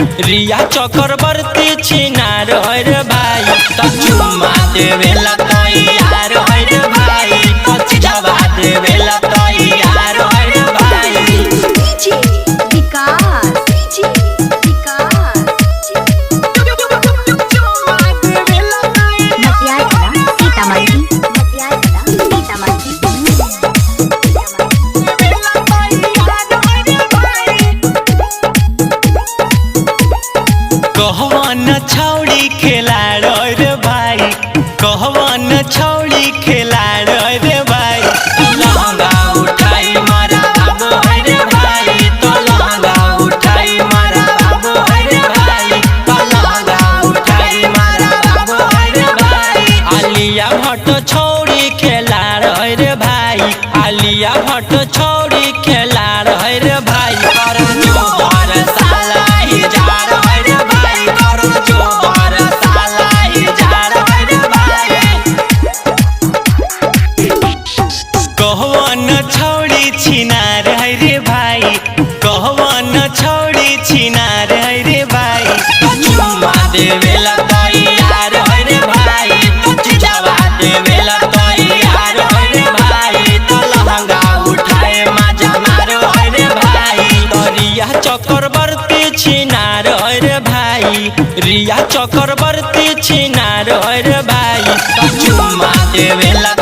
रिया चक्रवर्ती छिनार रे भाई तो चुम्मा देवेला तैयार रे भाई तो चिजवा देवेला तैयार रे भाई डीजे विकास डीजे विकास मतियारा सीतामढ़ी मतियारा सीतामढ़ी कहवन छौड़ी खेलाड़ रे भाई कहवन छौड़ी खेलाड़ रे भाई लहंगा उठाई मारा बाबू रे भाई तो लहंगा उठाई मारा बाबू रे भाई तो लहंगा उठाई मारा बाबू रे भाई आलिया भट्ट छौड़ी खेलाड़ रे भाई आलिया भट्ट छौड़ी खेलाड़ रे भाई करो जो बार साला ही जा रे भाई करो जो बार साला ही जा रे भाई कहवन छौड़ी छिनार रे भाई कहवन छौड़ी छिनार रे भाई चुम्मा देवेला तैयार रे भाई तो चिजवा देवेला तैयार रे भाई तो लहंगा उठाए मजा मारो रे भाई तो रिया चक्रवर्ती छिनार रे भाई रिया चक्रवर्ती छिनार रे भाई तो चुम्मा देवेला